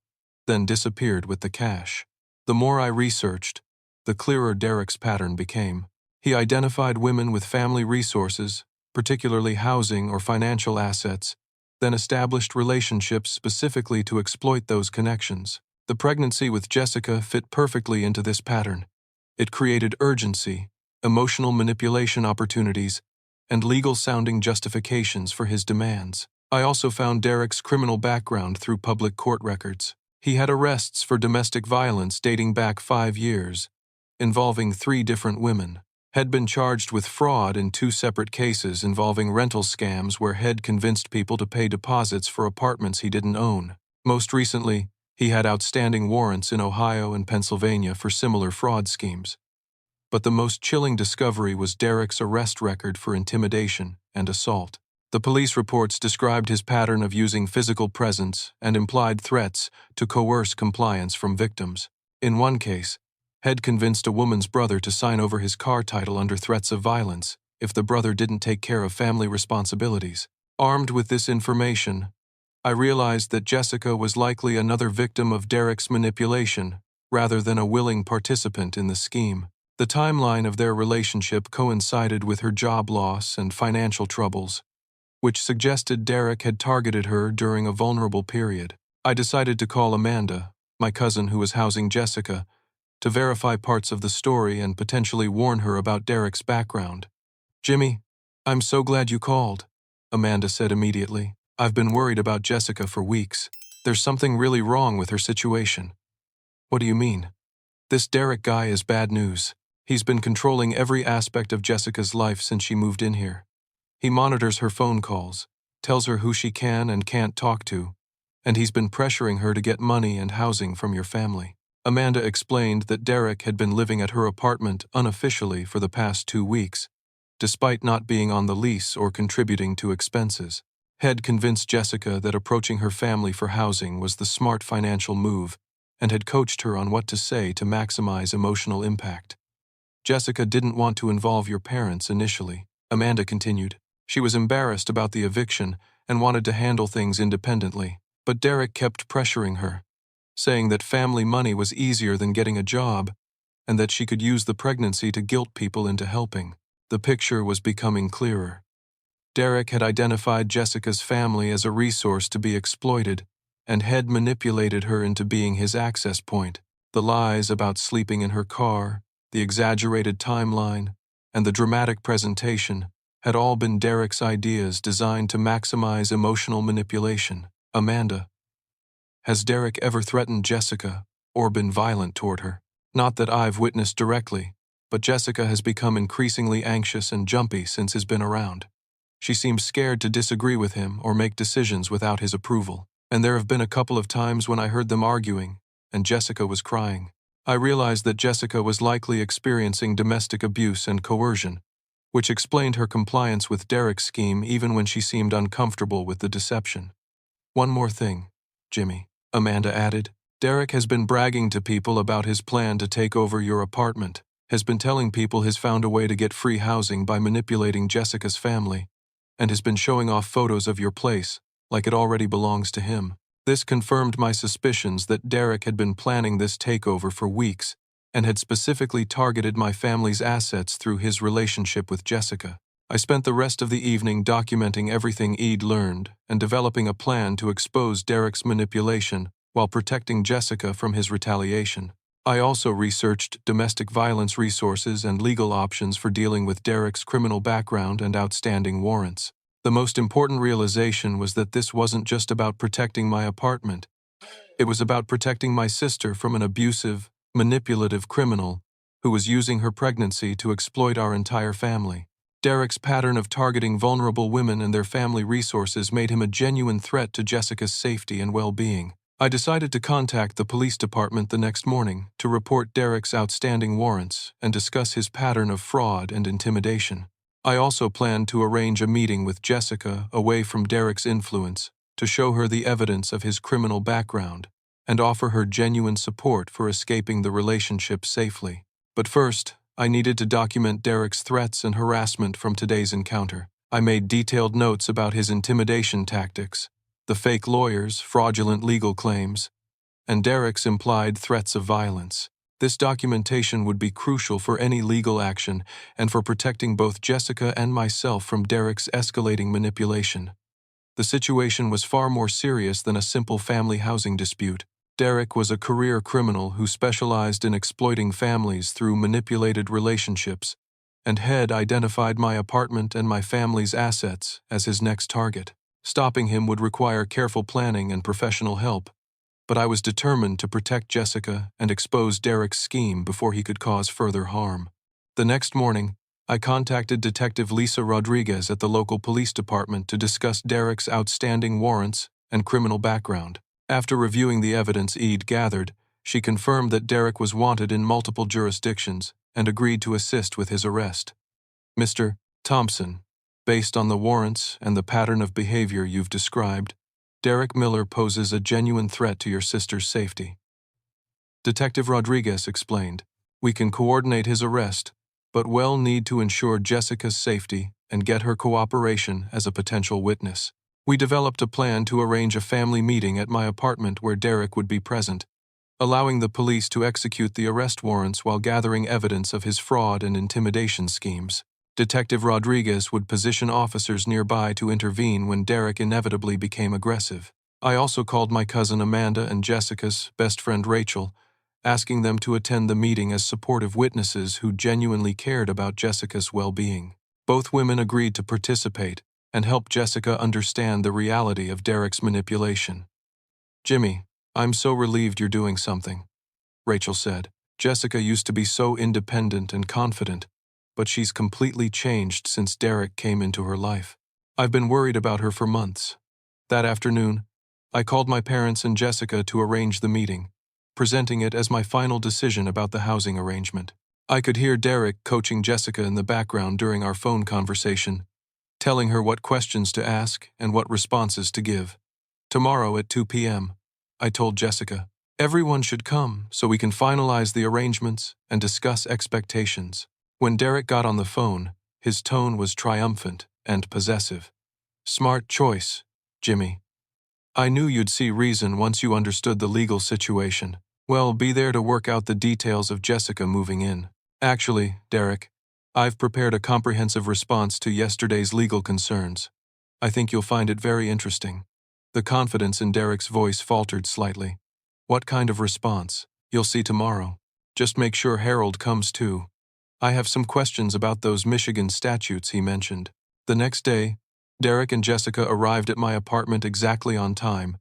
then disappeared with the cash. The more I researched, the clearer Derek's pattern became. He identified women with family resources, particularly housing or financial assets, then established relationships specifically to exploit those connections. The pregnancy with Jessica fit perfectly into this pattern. It created urgency, emotional manipulation opportunities, and legal-sounding justifications for his demands. I also found Derek's criminal background through public court records. He had arrests for domestic violence dating back 5 years, involving 3 different women. Had been charged with fraud in 2 separate cases involving rental scams where Head convinced people to pay deposits for apartments he didn't own. Most recently, he had outstanding warrants in Ohio and Pennsylvania for similar fraud schemes. But the most chilling discovery was Derek's arrest record for intimidation and assault. The police reports described his pattern of using physical presence and implied threats to coerce compliance from victims. In one case, Head convinced a woman's brother to sign over his car title under threats of violence if the brother didn't take care of family responsibilities. Armed with this information, I realized that Jessica was likely another victim of Derek's manipulation rather than a willing participant in the scheme. The timeline of their relationship coincided with her job loss and financial troubles, which suggested Derek had targeted her during a vulnerable period. I decided to call Amanda, my cousin who was housing Jessica, to verify parts of the story and potentially warn her about Derek's background. "Jimmy, I'm so glad you called," Amanda said immediately. "I've been worried about Jessica for weeks. There's something really wrong with her situation." "What do you mean?" "This Derek guy is bad news. He's been controlling every aspect of Jessica's life since she moved in here. He monitors her phone calls, tells her who she can and can't talk to, and he's been pressuring her to get money and housing from your family." Amanda explained that Derek had been living at her apartment unofficially for the past 2 weeks, despite not being on the lease or contributing to expenses. Head convinced Jessica that approaching her family for housing was the smart financial move and had coached her on what to say to maximize emotional impact. "Jessica didn't want to involve your parents initially," Amanda continued. "She was embarrassed about the eviction and wanted to handle things independently. But Derek kept pressuring her, saying that family money was easier than getting a job and that she could use the pregnancy to guilt people into helping." The picture was becoming clearer. Derek had identified Jessica's family as a resource to be exploited and had manipulated her into being his access point. The lies about sleeping in her car, the exaggerated timeline, and the dramatic presentation had all been Derek's ideas designed to maximize emotional manipulation. "Amanda, has Derek ever threatened Jessica or been violent toward her?" "Not that I've witnessed directly, but Jessica has become increasingly anxious and jumpy since he's been around. She seems scared to disagree with him or make decisions without his approval. And there have been a couple of times when I heard them arguing, and Jessica was crying. I realized that Jessica was likely experiencing domestic abuse and coercion, which explained her compliance with Derek's scheme even when she seemed uncomfortable with the deception." "One more thing, Jimmy," Amanda added. "Derek has been bragging to people about his plan to take over your apartment. has been telling people he's found a way to get free housing by manipulating Jessica's family, and has been showing off photos of your place, like it already belongs to him. This confirmed my suspicions that Derek had been planning this takeover for weeks and had specifically targeted my family's assets through his relationship with Jessica. I spent the rest of the evening documenting everything Eid learned and developing a plan to expose Derek's manipulation while protecting Jessica from his retaliation. I also researched domestic violence resources and legal options for dealing with Derek's criminal background and outstanding warrants. The most important realization was that this wasn't just about protecting my apartment. It was about protecting my sister from an abusive, manipulative criminal who was using her pregnancy to exploit our entire family. Derek's pattern of targeting vulnerable women and their family resources made him a genuine threat to Jessica's safety and well-being. I decided to contact the police department the next morning to report Derek's outstanding warrants and discuss his pattern of fraud and intimidation. I also planned to arrange a meeting with Jessica away from Derek's influence to show her the evidence of his criminal background and offer her genuine support for escaping the relationship safely. But first, I needed to document Derek's threats and harassment from today's encounter. I made detailed notes about his intimidation tactics, the fake lawyers' fraudulent legal claims, and Derek's implied threats of violence. This documentation would be crucial for any legal action and for protecting both Jessica and myself from Derek's escalating manipulation. The situation was far more serious than a simple family housing dispute. Derek was a career criminal who specialized in exploiting families through manipulated relationships, and had identified my apartment and my family's assets as his next target. Stopping him would require careful planning and professional help, but I was determined to protect Jessica and expose Derek's scheme before he could cause further harm. The next morning, I contacted Detective Lisa Rodriguez at the local police department to discuss Derek's outstanding warrants and criminal background. After reviewing the evidence Eid gathered, she confirmed that Derek was wanted in multiple jurisdictions and agreed to assist with his arrest. Mr. Thompson, based on the warrants and the pattern of behavior you've described, Derek Miller poses a genuine threat to your sister's safety. Detective Rodriguez explained, we can coordinate his arrest, but we'll need to ensure Jessica's safety and get her cooperation as a potential witness. We developed a plan to arrange a family meeting at my apartment where Derek would be present, allowing the police to execute the arrest warrants while gathering evidence of his fraud and intimidation schemes. Detective Rodriguez would position officers nearby to intervene when Derek inevitably became aggressive. I also called my cousin Amanda and Jessica's best friend Rachel, asking them to attend the meeting as supportive witnesses who genuinely cared about Jessica's well-being. Both women agreed to participate and help Jessica understand the reality of Derek's manipulation. Jimmy, I'm so relieved you're doing something, Rachel said. Jessica used to be so independent and confident, but she's completely changed since Derek came into her life. I've been worried about her for months. That afternoon, I called my parents and Jessica to arrange the meeting, presenting it as my final decision about the housing arrangement. I could hear Derek coaching Jessica in the background during our phone conversation, telling her what questions to ask and what responses to give. Tomorrow at 2 p.m., I told Jessica, everyone should come so we can finalize the arrangements and discuss expectations. When Derek got on the phone, his tone was triumphant and possessive. Smart choice, Jimmy. I knew you'd see reason once you understood the legal situation. Well, be there to work out the details of Jessica moving in. Actually, Derek, I've prepared a comprehensive response to yesterday's legal concerns. I think you'll find it very interesting. The confidence in Derek's voice faltered slightly. What kind of response? You'll see tomorrow. Just make sure Harold comes too. I have some questions about those Michigan statutes he mentioned. The next day, Derek and Jessica arrived at my apartment exactly on time,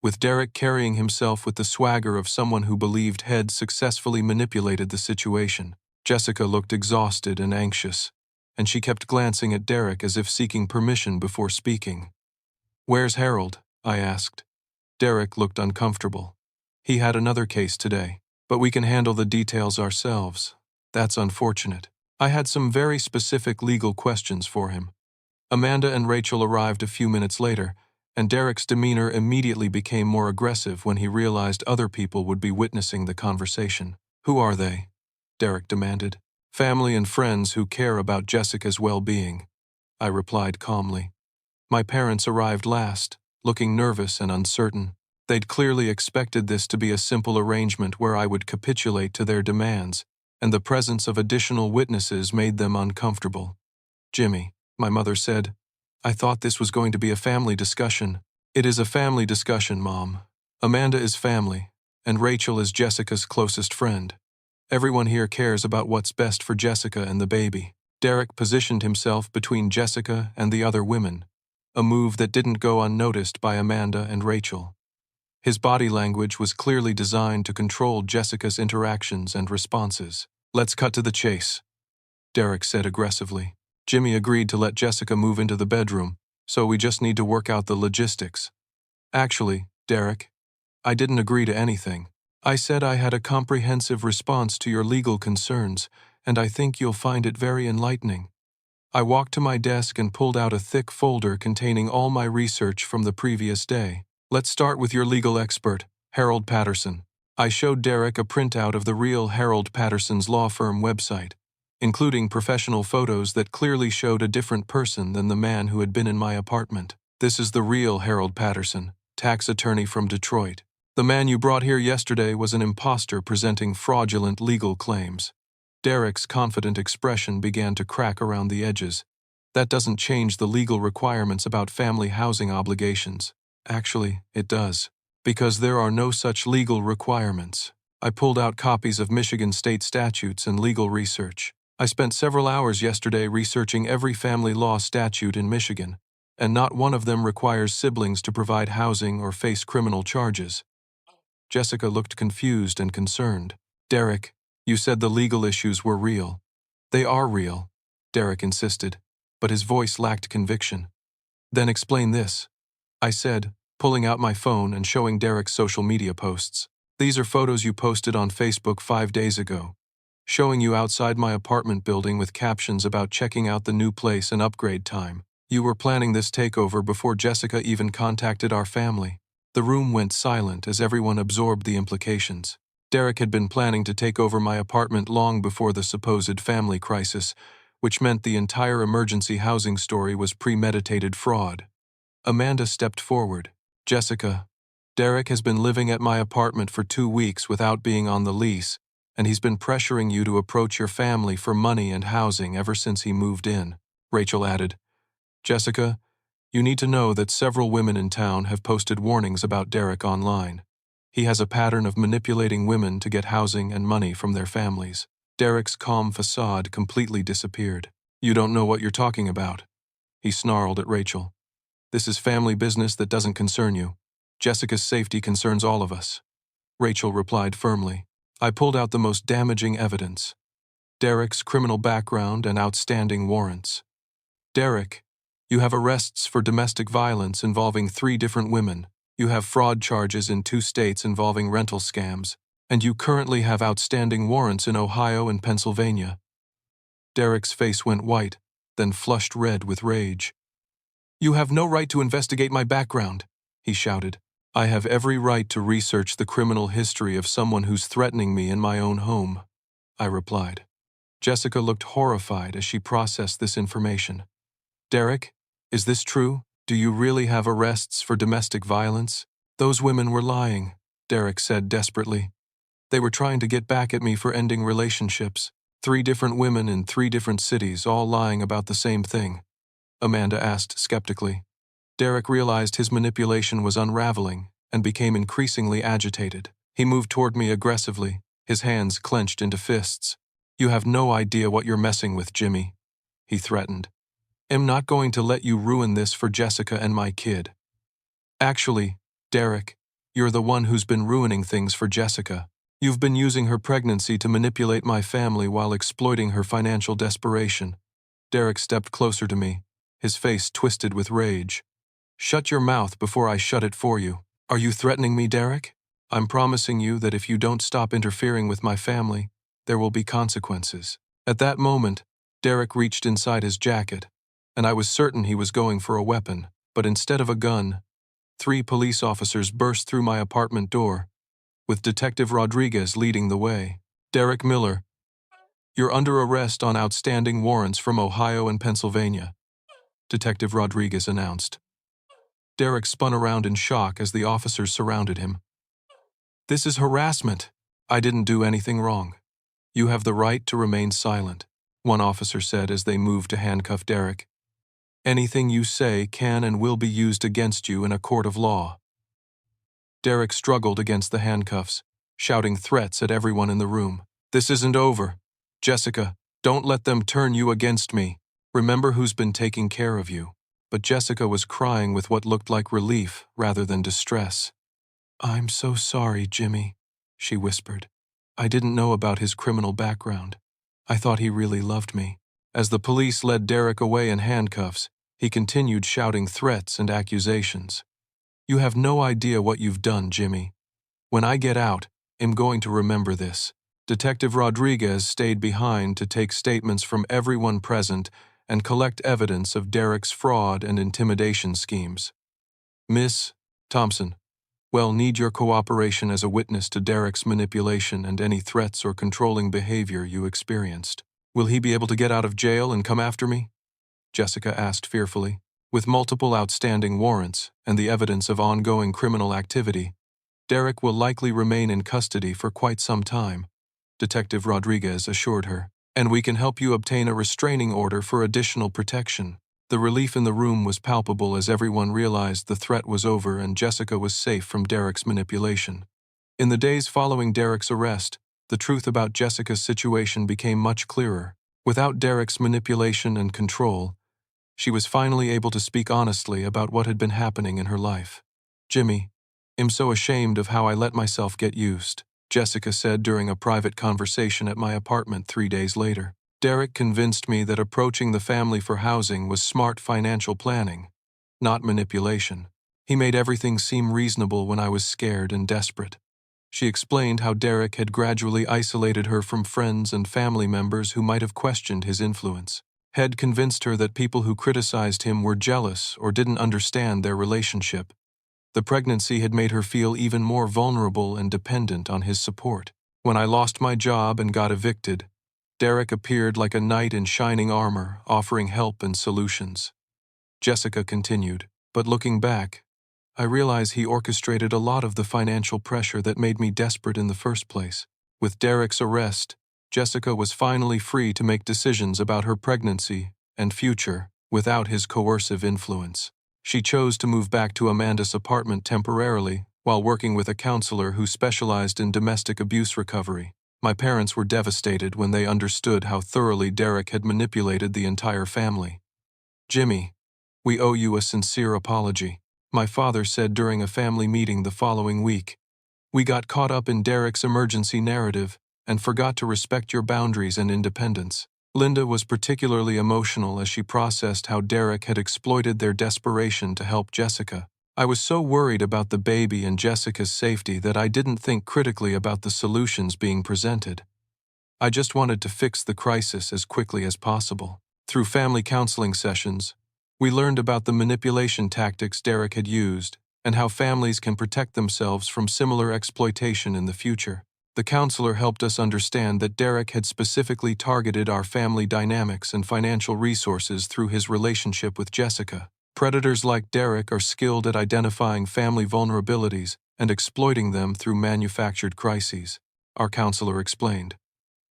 with Derek carrying himself with the swagger of someone who believed he'd successfully manipulated the situation. Jessica looked exhausted and anxious, and she kept glancing at Derek as if seeking permission before speaking. Where's Harold? I asked. Derek looked uncomfortable. He had another case today, but we can handle the details ourselves. That's unfortunate. I had some very specific legal questions for him. Amanda and Rachel arrived a few minutes later, and Derek's demeanor immediately became more aggressive when he realized other people would be witnessing the conversation. Who are they? Derek demanded. Family and friends who care about Jessica's well-being, I replied calmly. My parents arrived last, looking nervous and uncertain. They'd clearly expected this to be a simple arrangement where I would capitulate to their demands, and the presence of additional witnesses made them uncomfortable. Jimmy, my mother said, I thought this was going to be a family discussion. It is a family discussion, Mom. Amanda is family, and Rachel is Jessica's closest friend. Everyone here cares about what's best for Jessica and the baby. Derek positioned himself between Jessica and the other women, a move that didn't go unnoticed by Amanda and Rachel. His body language was clearly designed to control Jessica's interactions and responses. Let's cut to the chase, Derek said aggressively. Jimmy agreed to let Jessica move into the bedroom, so we just need to work out the logistics. Actually, Derek, I didn't agree to anything. I said I had a comprehensive response to your legal concerns, and I think you'll find it very enlightening. I walked to my desk and pulled out a thick folder containing all my research from the previous day. Let's start with your legal expert, Harold Patterson. I showed Derek a printout of the real Harold Patterson's law firm website, including professional photos that clearly showed a different person than the man who had been in my apartment. This is the real Harold Patterson, tax attorney from Detroit. The man you brought here yesterday was an imposter presenting fraudulent legal claims. Derek's confident expression began to crack around the edges. That doesn't change the legal requirements about family housing obligations. Actually, it does. Because there are no such legal requirements. I pulled out copies of Michigan state statutes and legal research. I spent several hours yesterday researching every family law statute in Michigan, and not one of them requires siblings to provide housing or face criminal charges. Jessica looked confused and concerned. Derek, you said the legal issues were real. They are real, Derek insisted, but his voice lacked conviction. Then explain this, I said, pulling out my phone and showing Derek's social media posts. These are photos you posted on Facebook 5 days ago, showing you outside my apartment building with captions about checking out the new place and upgrade time. You were planning this takeover before Jessica even contacted our family. The room went silent as everyone absorbed the implications. Derek had been planning to take over my apartment long before the supposed family crisis, which meant the entire emergency housing story was premeditated fraud. Amanda stepped forward. Jessica, Derek has been living at my apartment for 2 weeks without being on the lease, and he's been pressuring you to approach your family for money and housing ever since he moved in, Rachel added. Jessica, you need to know that several women in town have posted warnings about Derek online. He has a pattern of manipulating women to get housing and money from their families. Derek's calm facade completely disappeared. You don't know what you're talking about, he snarled at Rachel. This is family business that doesn't concern you. Jessica's safety concerns all of us. Rachel replied firmly. I pulled out the most damaging evidence. Derek's criminal background and outstanding warrants. Derek, you have arrests for domestic violence involving 3 different women. You have fraud charges in 2 states involving rental scams, and you currently have outstanding warrants in Ohio and Pennsylvania. Derek's face went white, then flushed red with rage. You have no right to investigate my background, he shouted. I have every right to research the criminal history of someone who's threatening me in my own home, I replied. Jessica looked horrified as she processed this information. Derek, is this true? Do you really have arrests for domestic violence? Those women were lying, Derek said desperately. They were trying to get back at me for ending relationships. 3 different women in 3 different cities, all lying about the same thing, Amanda asked skeptically. Derek realized his manipulation was unraveling and became increasingly agitated. He moved toward me aggressively, his hands clenched into fists. You have no idea what you're messing with, Jimmy, he threatened. I'm not going to let you ruin this for Jessica and my kid. Actually, Derek, you're the one who's been ruining things for Jessica. You've been using her pregnancy to manipulate my family while exploiting her financial desperation. Derek stepped closer to me, his face twisted with rage. Shut your mouth before I shut it for you. Are you threatening me, Derek? I'm promising you that if you don't stop interfering with my family, there will be consequences. At that moment, Derek reached inside his jacket, and I was certain he was going for a weapon, but instead of a gun, 3 police officers burst through my apartment door, with Detective Rodriguez leading the way. Derek Miller, You're under arrest on outstanding warrants from Ohio and Pennsylvania," Detective Rodriguez announced. Derek spun around in shock as the officers surrounded him. "This is harassment. I didn't do anything wrong." "You have the right to remain silent," one officer said as they moved to handcuff Derek. "Anything you say can and will be used against you in a court of law." Derek struggled against the handcuffs, shouting threats at everyone in the room. "This isn't over. Jessica, don't let them turn you against me. Remember who's been taking care of you." But Jessica was crying with what looked like relief rather than distress. "I'm so sorry, Jimmy," she whispered. "I didn't know about his criminal background. I thought he really loved me." As the police led Derek away in handcuffs, he continued shouting threats and accusations. "You have no idea what you've done, Jimmy. When I get out, I'm going to remember this." Detective Rodriguez stayed behind to take statements from everyone present and collect evidence of Derek's fraud and intimidation schemes. "Miss Thompson, we'll need your cooperation as a witness to Derek's manipulation and any threats or controlling behavior you experienced." "Will he be able to get out of jail and come after me?" Jessica asked fearfully. With multiple outstanding warrants and the evidence of ongoing criminal activity, Derek will likely remain in custody for quite some time, Detective Rodriguez assured her, "and we can help you obtain a restraining order for additional protection." The relief in the room was palpable as everyone realized the threat was over and Jessica was safe from Derek's manipulation. In the days following Derek's arrest, the truth about Jessica's situation became much clearer. Without Derek's manipulation and control, she was finally able to speak honestly about what had been happening in her life. "Jimmy, I'm so ashamed of how I let myself get used," Jessica said during a private conversation at my apartment 3 days later. "Derek convinced me that approaching the family for housing was smart financial planning, not manipulation. He made everything seem reasonable when I was scared and desperate." She explained how Derek had gradually isolated her from friends and family members who might have questioned his influence. Had convinced her that people who criticized him were jealous or didn't understand their relationship. The pregnancy had made her feel even more vulnerable and dependent on his support. "When I lost my job and got evicted, Derek appeared like a knight in shining armor, offering help and solutions." Jessica continued, "But looking back, I realize he orchestrated a lot of the financial pressure that made me desperate in the first place." With Derek's arrest, Jessica was finally free to make decisions about her pregnancy and future without his coercive influence. She chose to move back to Amanda's apartment temporarily while working with a counselor who specialized in domestic abuse recovery. My parents were devastated when they understood how thoroughly Derek had manipulated the entire family. "Jimmy, we owe you a sincere apology," my father said during a family meeting the following week. "We got caught up in Derek's emergency narrative and forgot to respect your boundaries and independence." Linda was particularly emotional as she processed how Derek had exploited their desperation to help Jessica. "I was so worried about the baby and Jessica's safety that I didn't think critically about the solutions being presented. I just wanted to fix the crisis as quickly as possible." Through family counseling sessions, we learned about the manipulation tactics Derek had used and how families can protect themselves from similar exploitation in the future. The counselor helped us understand that Derek had specifically targeted our family dynamics and financial resources through his relationship with Jessica. "Predators like Derek are skilled at identifying family vulnerabilities and exploiting them through manufactured crises," our counselor explained.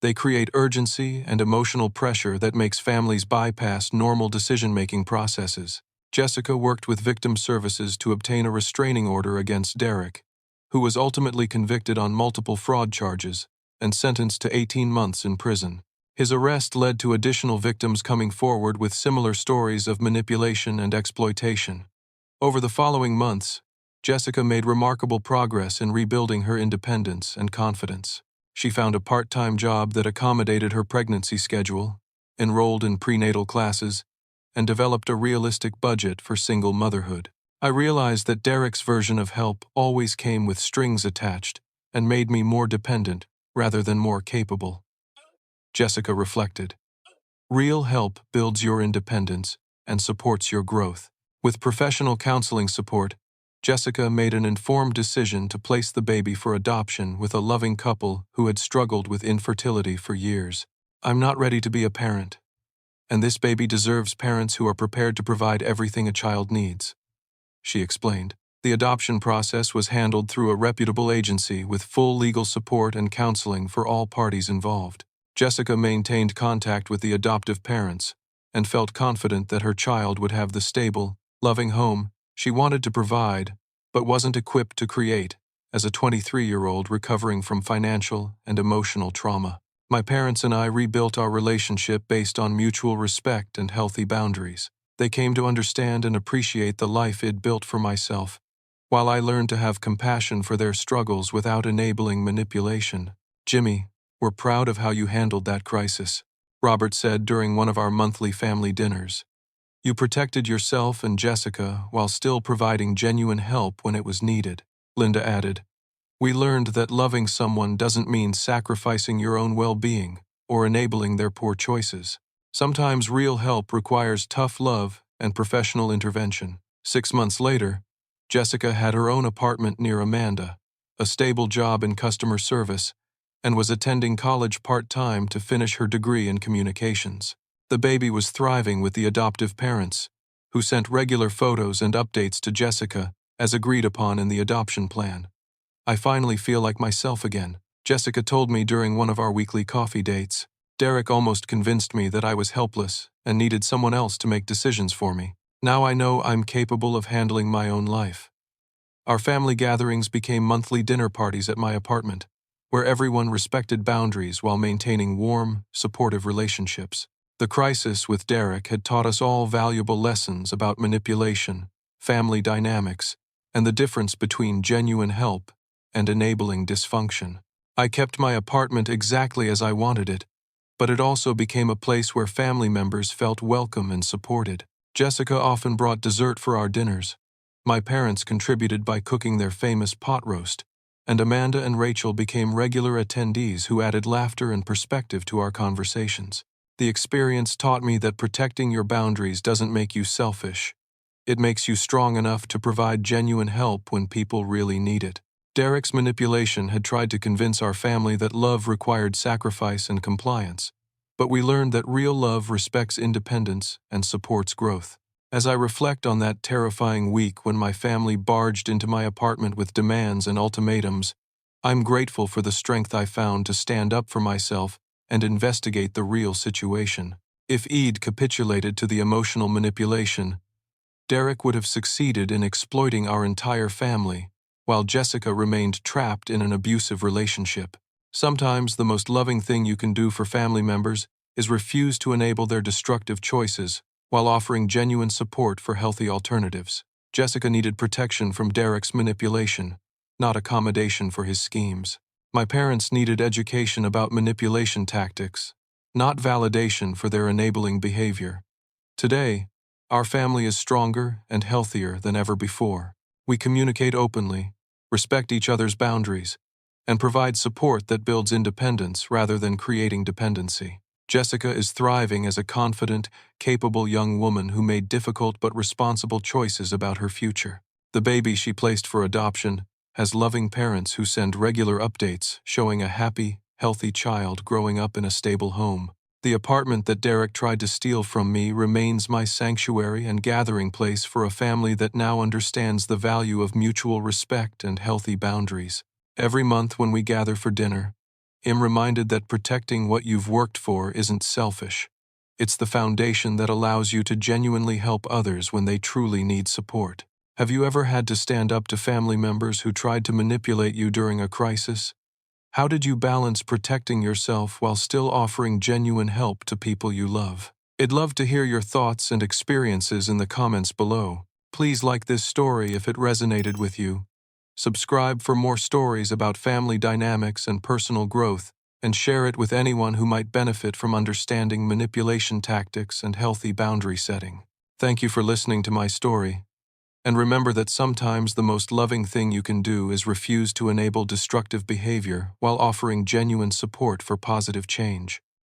"They create urgency and emotional pressure that makes families bypass normal decision-making processes." Jessica worked with victim services to obtain a restraining order against Derek, who was ultimately convicted on multiple fraud charges and sentenced to 18 months in prison. His arrest led to additional victims coming forward with similar stories of manipulation and exploitation. Over the following months, Jessica made remarkable progress in rebuilding her independence and confidence. She found a part-time job that accommodated her pregnancy schedule, enrolled in prenatal classes, and developed a realistic budget for single motherhood. "I realized that Derek's version of help always came with strings attached and made me more dependent rather than more capable," Jessica reflected. "Real help builds your independence and supports your growth." With professional counseling support, Jessica made an informed decision to place the baby for adoption with a loving couple who had struggled with infertility for years. I'm not ready to be a parent, and this baby deserves parents who are prepared to provide everything a child needs," she explained. The adoption process was handled through a reputable agency with full legal support and counseling for all parties involved. Jessica maintained contact with the adoptive parents and felt confident that her child would have the stable, loving home she wanted to provide, but wasn't equipped to create, as a 23-year-old recovering from financial and emotional trauma. My parents and I rebuilt our relationship based on mutual respect and healthy boundaries. They came to understand and appreciate the life I'd built for myself, while I learned to have compassion for their struggles without enabling manipulation. "Jimmy, we're proud of how you handled that crisis," Robert said during one of our monthly family dinners. "You protected yourself and Jessica while still providing genuine help when it was needed." Linda added, "We learned that loving someone doesn't mean sacrificing your own well-being or enabling their poor choices. Sometimes real help requires tough love and professional intervention." 6 months later, Jessica had her own apartment near Amanda, a stable job in customer service, and was attending college part-time to finish her degree in communications. The baby was thriving with the adoptive parents, who sent regular photos and updates to Jessica as agreed upon in the adoption plan. "I finally feel like myself again," Jessica told me during one of our weekly coffee dates. "Derek almost convinced me that I was helpless and needed someone else to make decisions for me. Now I know I'm capable of handling my own life." Our family gatherings became monthly dinner parties at my apartment, where everyone respected boundaries while maintaining warm, supportive relationships. The crisis with Derek had taught us all valuable lessons about manipulation, family dynamics, and the difference between genuine help and enabling dysfunction. I kept my apartment exactly as I wanted it, but it also became a place where family members felt welcome and supported. Jessica often brought dessert for our dinners. My parents contributed by cooking their famous pot roast, and Amanda and Rachel became regular attendees who added laughter and perspective to our conversations. The experience taught me that protecting your boundaries doesn't make you selfish. It makes you strong enough to provide genuine help when people really need it. Derek's manipulation had tried to convince our family that love required sacrifice and compliance, but we learned that real love respects independence and supports growth. As I reflect on that terrifying week when my family barged into my apartment with demands and ultimatums, I'm grateful for the strength I found to stand up for myself and investigate the real situation. If Eid capitulated to the emotional manipulation, Derek would have succeeded in exploiting our entire family, while Jessica remained trapped in an abusive relationship. Sometimes the most loving thing you can do for family members is refuse to enable their destructive choices while offering genuine support for healthy alternatives. Jessica needed protection from Derek's manipulation, not accommodation for his schemes. My parents needed education about manipulation tactics, not validation for their enabling behavior. Today, our family is stronger and healthier than ever before. We communicate openly, respect each other's boundaries, and provide support that builds independence rather than creating dependency. Jessica is thriving as a confident, capable young woman who made difficult but responsible choices about her future. The baby she placed for adoption has loving parents who send regular updates showing a happy, healthy child growing up in a stable home. The apartment that Derek tried to steal from me remains my sanctuary and gathering place for a family that now understands the value of mutual respect and healthy boundaries. Every month when we gather for dinner, I'm reminded that protecting what you've worked for isn't selfish. It's the foundation that allows you to genuinely help others when they truly need support. Have you ever had to stand up to family members who tried to manipulate you during a crisis? How did you balance protecting yourself while still offering genuine help to people you love? I'd love to hear your thoughts and experiences in the comments below. Please like this story if it resonated with you. Subscribe for more stories about family dynamics and personal growth, and share it with anyone who might benefit from understanding manipulation tactics and healthy boundary setting. Thank you for listening to my story. And remember that sometimes the most loving thing you can do is refuse to enable destructive behavior while offering genuine support for positive change.